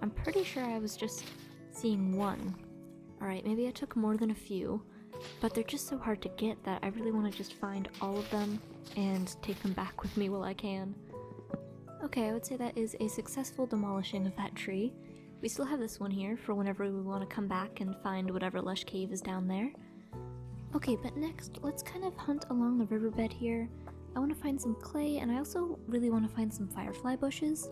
I'm pretty sure I was just seeing one. Alright, maybe I took more than a few, but they're just so hard to get that I really want to just find all of them and take them back with me while I can. Okay, I would say that is a successful demolishing of that tree. We still have this one here for whenever we want to come back and find whatever lush cave is down there. Okay, but next, let's kind of hunt along the riverbed here. I want to find some clay, and I also really want to find some firefly bushes.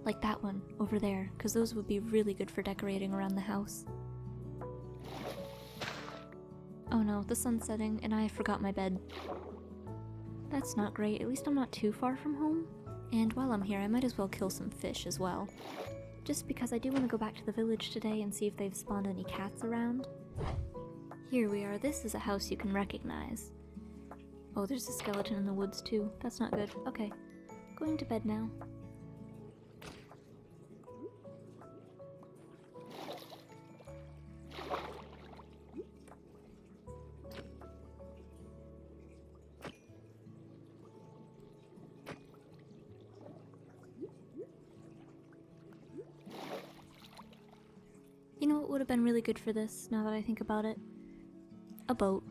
Like that one, over there, because those would be really good for decorating around the house. Oh no, the sun's setting, and I forgot my bed. That's not great, at least I'm not too far from home. And while I'm here, I might as well kill some fish as well. Just because I do want to go back to the village today and see if they've spawned any cats around. Here we are, this is a house you can recognize. Oh, there's a skeleton in the woods too, that's not good. Okay, going to bed now. You know what would have been really good for this, now that I think about it? A boat.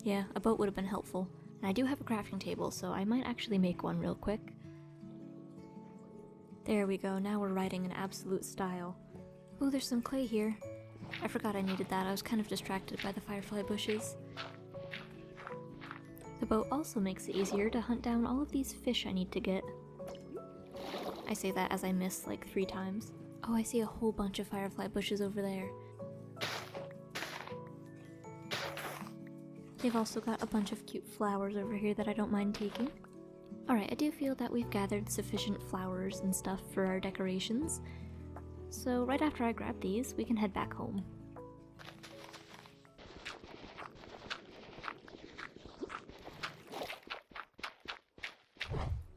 Yeah, a boat would have been helpful. And I do have a crafting table, so I might actually make one real quick. There we go, now we're riding in absolute style. Oh, there's some clay here. I forgot I needed that, I was kind of distracted by the firefly bushes. The boat also makes it easier to hunt down all of these fish I need to get. I say that as I miss like 3 times. Oh, I see a whole bunch of firefly bushes over there. They've also got a bunch of cute flowers over here that I don't mind taking. Alright, I do feel that we've gathered sufficient flowers and stuff for our decorations. So right after I grab these, we can head back home.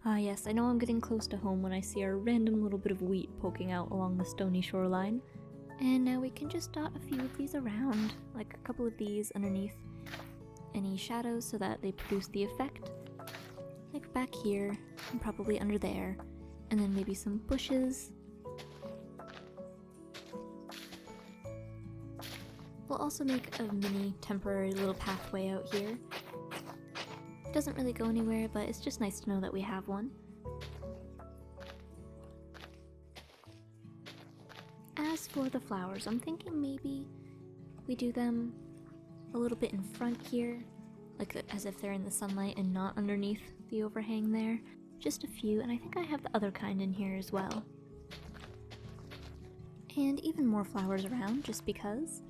Ah yes, I know I'm getting close to home when I see our random little bit of wheat poking out along the stony shoreline. And now we can just dot a few of these around, like a couple of these underneath any shadows so that they produce the effect. Like back here, and probably under there, and then maybe some bushes. We'll also make a mini temporary little pathway out here. Doesn't really go anywhere, but it's just nice to know that we have one. As for the flowers, I'm thinking maybe we do them a little bit in front here, like as if they're in the sunlight and not underneath the overhang there. Just a few, and I think I have the other kind in here as well. And even more flowers around, just because.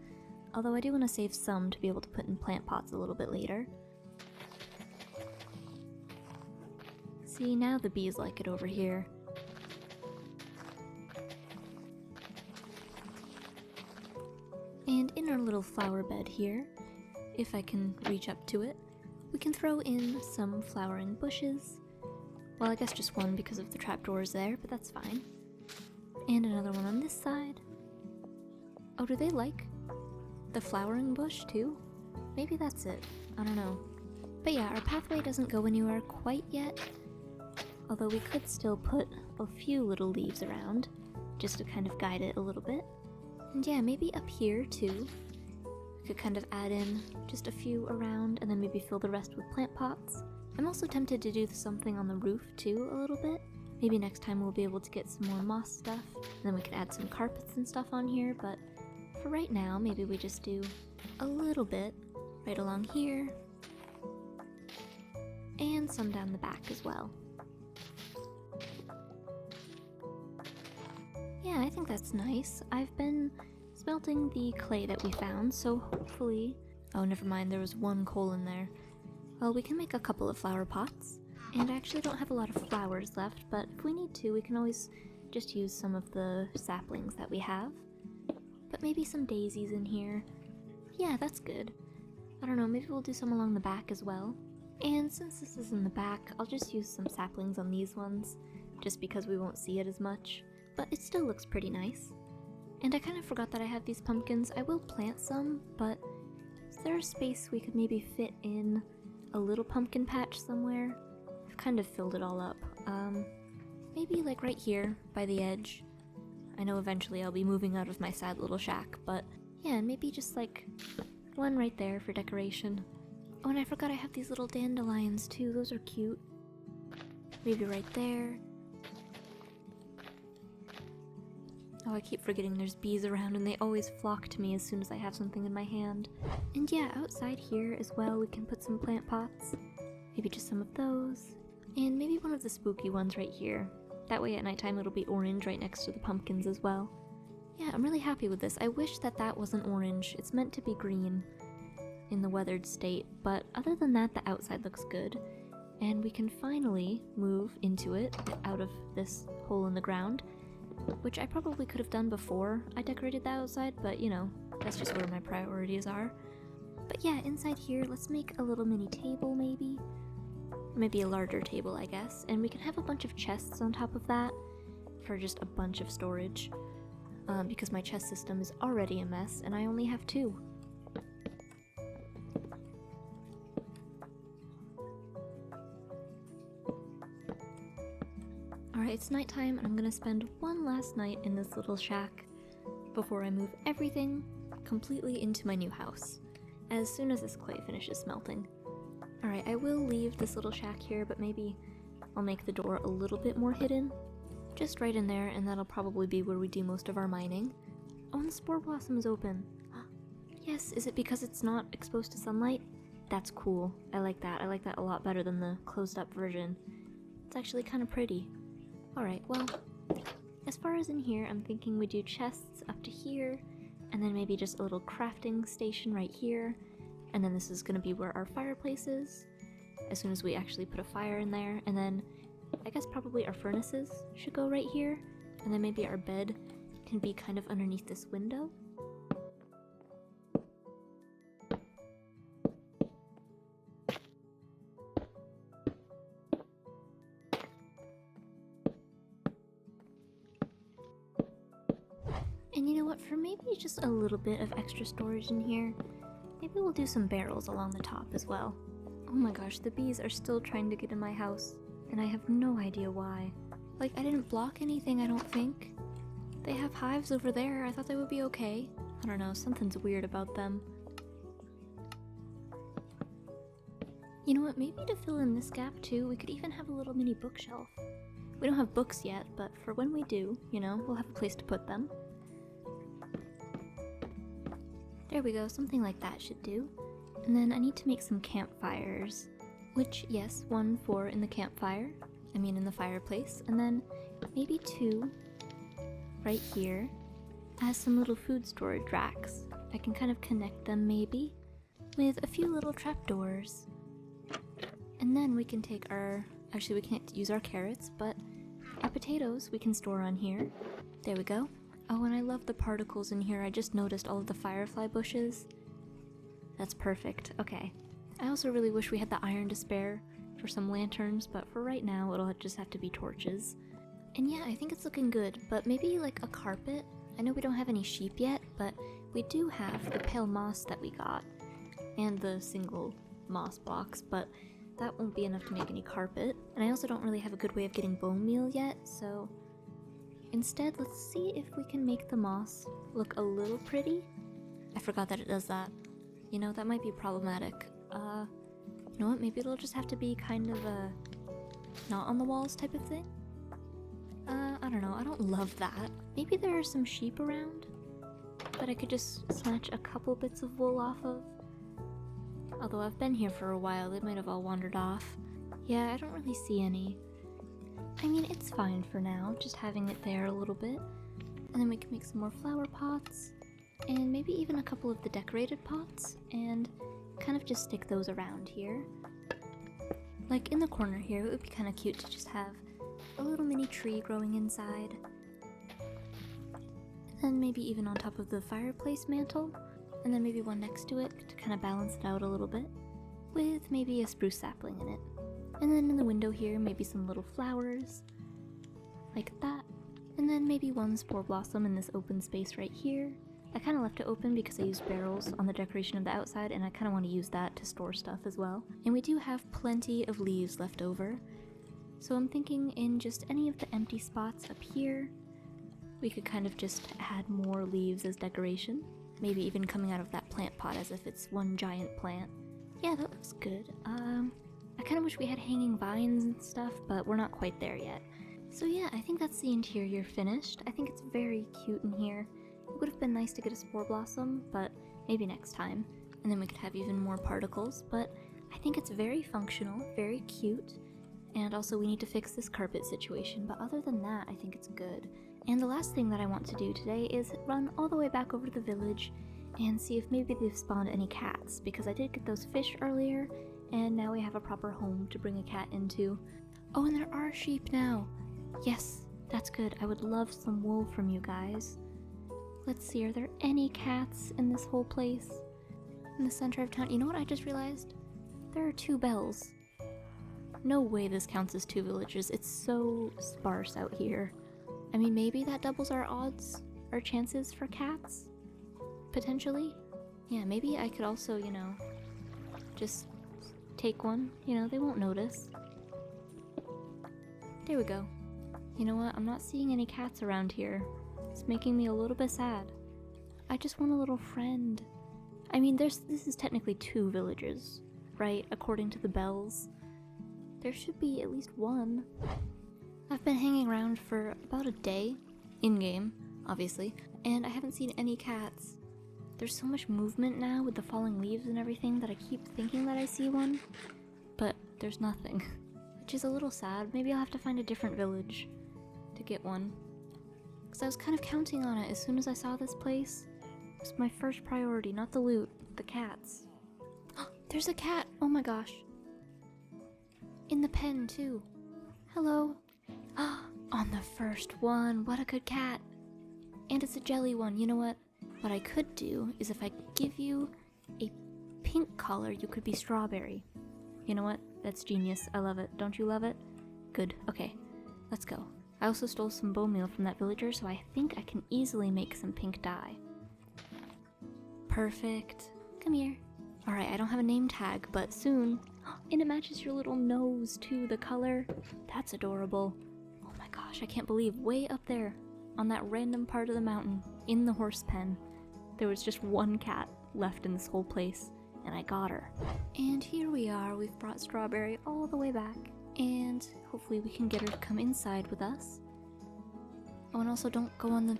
Although I do want to save some to be able to put in plant pots a little bit later. See, now the bees like it over here. And in our little flower bed here, if I can reach up to it, we can throw in some flowering bushes. Well, I guess just one because of the trapdoors there, but that's fine. And another one on this side. Oh, do they like the flowering bush too? Maybe that's it. I don't know. But yeah, our pathway doesn't go anywhere quite yet. Although we could still put a few little leaves around, just to kind of guide it a little bit. And yeah, maybe up here too. We could kind of add in just a few around and then maybe fill the rest with plant pots. I'm also tempted to do something on the roof too a little bit. Maybe next time we'll be able to get some more moss stuff, and then we could add some carpets and stuff on here, but for right now, maybe we just do a little bit right along here, and some down the back as well. Yeah, I think that's nice. I've been smelting the clay that we found, so hopefully... Oh, never mind, there was one coal in there. Well, we can make a couple of flower pots. And I actually don't have a lot of flowers left, but if we need to, we can always just use some of the saplings that we have. But maybe some daisies in here. Yeah, that's good. I don't know, maybe we'll do some along the back as well. And since this is in the back, I'll just use some saplings on these ones, just because we won't see it as much. But it still looks pretty nice. And I kind of forgot that I have these pumpkins. I will plant some, but there's space we could maybe fit in a little pumpkin patch somewhere? I've kind of filled it all up. Maybe like right here by the edge. I know eventually I'll be moving out of my sad little shack, but yeah, maybe just like one right there for decoration. Oh, and I forgot I have these little dandelions too. Those are cute. Maybe right there. Oh, I keep forgetting there's bees around and they always flock to me as soon as I have something in my hand. And yeah, outside here as well we can put some plant pots. Maybe just some of those. And maybe one of the spooky ones right here. That way at nighttime it'll be orange right next to the pumpkins as well. Yeah, I'm really happy with this. I wish that that wasn't orange. It's meant to be green in the weathered state, but other than that, the outside looks good. And we can finally move into it, out of this hole in the ground, which I probably could have done before I decorated the outside, but you know, that's just where my priorities are. But yeah, inside here, let's make a little mini table maybe. Maybe a larger table, I guess. And we can have a bunch of chests on top of that for just a bunch of storage. Because my chest system is already a mess and I only have 2. Alright, it's nighttime and I'm gonna spend one last night in this little shack before I move everything completely into my new house, as soon as this clay finishes smelting. Alright, I will leave this little shack here, but maybe I'll make the door a little bit more hidden. Just right in there, and that'll probably be where we do most of our mining. Oh, and the spore blossom is open. Yes, is it because it's not exposed to sunlight? That's cool. I like that. I like that a lot better than the closed up version. It's actually kind of pretty. Alright, well, as far as in here, I'm thinking we do chests up to here, and then maybe just a little crafting station right here, and then this is going to be where our fireplace is, as soon as we actually put a fire in there, and then I guess probably our furnaces should go right here, and then maybe our bed can be kind of underneath this window. And you know what, for maybe just a little bit of extra storage in here, maybe we'll do some barrels along the top as well. Oh my gosh, the bees are still trying to get in my house, and I have no idea why. Like, I didn't block anything, I don't think. They have hives over there, I thought they would be okay. I don't know, something's weird about them. You know what, maybe to fill in this gap too, we could even have a little mini bookshelf. We don't have books yet, but for when we do, you know, we'll have a place to put them. There we go, something like that should do. And then I need to make some campfires. Which, yes, 1 for in the campfire. I mean in the fireplace. And then maybe 2 right here as some little food storage racks. I can kind of connect them maybe with a few little trapdoors. And then we can take our... Actually, we can't use our carrots, but our potatoes we can store on here. There we go. Oh, and I love the particles in here. I just noticed all of the firefly bushes. That's perfect. Okay. I also really wish we had the iron to spare for some lanterns, but for right now it'll just have to be torches. And yeah, I think it's looking good, but maybe like a carpet. I know we don't have any sheep yet, but we do have the pale moss that we got, and the single moss blocks, but that won't be enough to make any carpet. And I also don't really have a good way of getting bone meal yet, so instead let's see if we can make the moss look a little pretty. I forgot that it does that. You know, that might be problematic. You know what, maybe it'll just have to be kind of a not on the walls type of thing? I don't know, I don't love that. Maybe there are some sheep around that I could just snatch a couple bits of wool off of. Although I've been here for a while, they might have all wandered off. Yeah, I don't really see any. I mean, it's fine for now, just having it there a little bit. And then we can make some more flower pots, and maybe even a couple of the decorated pots, and kind of just stick those around here. Like in the corner here, it would be kind of cute to just have a little mini tree growing inside. And then maybe even on top of the fireplace mantle, and then maybe one next to it to kind of balance it out a little bit, with maybe a spruce sapling in it. And then in the window here, maybe some little flowers, like that. And then maybe one spore blossom in this open space right here. I kind of left it open because I used barrels on the decoration of the outside, and I kind of want to use that to store stuff as well. And we do have plenty of leaves left over, so I'm thinking in just any of the empty spots up here, we could kind of just add more leaves as decoration. Maybe even coming out of that plant pot as if it's one giant plant. Yeah, that looks good. I kind of wish we had hanging vines and stuff, but we're not quite there yet. So yeah, I think that's the interior finished. I think it's very cute in here. It would have been nice to get a spore blossom, but maybe next time. And then we could have even more particles, but I think it's very functional, very cute. And also we need to fix this carpet situation, but other than that, I think it's good. And the last thing that I want to do today is run all the way back over to the village and see if maybe they've spawned any cats, because I did get those fish earlier, and now we have a proper home to bring a cat into. Oh, and there are sheep now. Yes, that's good. I would love some wool from you guys. Let's see, are there any cats in this whole place? In the center of town? You know what I just realized? There are 2 bells. No way this counts as 2 villages. It's so sparse out here. I mean, maybe that doubles our odds, our chances for cats? Potentially? Yeah, maybe I could also, you know, just take one. You know, they won't notice. There we go. You know what? I'm not seeing any cats around here. It's making me a little bit sad. I just want a little friend. I mean, this is technically 2 villages, right? According to the bells. There should be at least 1. I've been hanging around for about a day, in-game, obviously, and I haven't seen any cats. There's so much movement now with the falling leaves and everything that I keep thinking that I see one, but there's nothing, which is a little sad. Maybe I'll have to find a different village to get one, because I was kind of counting on it as soon as I saw this place. It's my first priority, not the loot, the cats. There's a cat! Oh my gosh. In the pen, too. Hello. On the first one, what a good cat. And it's a jelly one. You know what? What I could do is if I give you a pink collar, you could be strawberry. You know what? That's genius. I love it. Don't you love it? Good. Okay, let's go. I also stole some bone meal from that villager, so I think I can easily make some pink dye. Perfect. Come here. Alright, I don't have a name tag, but soon. And it matches your little nose too, the color. That's adorable. Oh my gosh, I can't believe way up there on that random part of the mountain in the horse pen, there was just 1 cat left in this whole place, and I got her. And here we are, we've brought Strawberry all the way back, and hopefully we can get her to come inside with us. Oh, and also don't go on the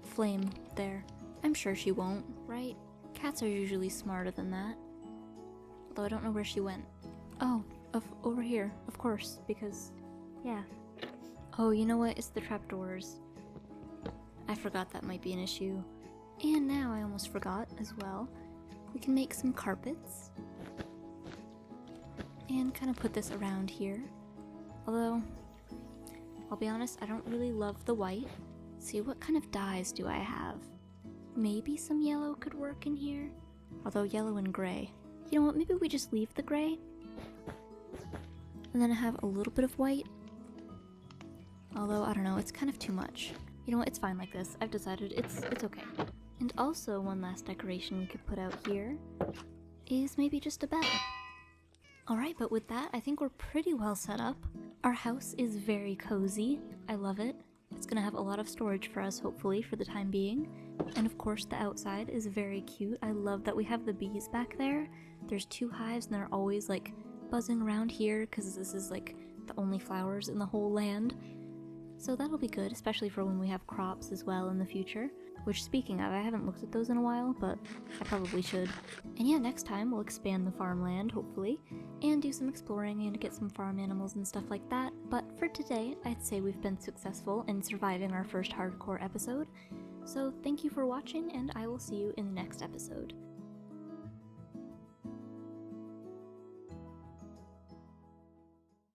flame there. I'm sure she won't, right? Cats are usually smarter than that. Although I don't know where she went. Oh, over here, of course, because, yeah. Oh, you know what? It's the trapdoors. I forgot that might be an issue. And now I almost forgot as well. We can make some carpets. And kind of put this around here. Although, I'll be honest, I don't really love the white. See, what kind of dyes do I have? Maybe some yellow could work in here? Although yellow and gray. You know what, maybe we just leave the gray? And then I have a little bit of white. Although, I don't know, it's kind of too much. You know what, it's fine like this. I've decided it's okay. And also, one last decoration we could put out here is maybe just a bell. Alright, but with that, I think we're pretty well set up. Our house is very cozy. I love it. It's gonna have a lot of storage for us, hopefully, for the time being. And of course, the outside is very cute. I love that we have the bees back there. There's 2 hives, and they're always, like, buzzing around here, because this is, like, the only flowers in the whole land. So that'll be good, especially for when we have crops as well in the future. Which, speaking of, I haven't looked at those in a while, but I probably should. And yeah, next time we'll expand the farmland, hopefully, and do some exploring and get some farm animals and stuff like that. But for today, I'd say we've been successful in surviving our first hardcore episode. So thank you for watching, and I will see you in the next episode.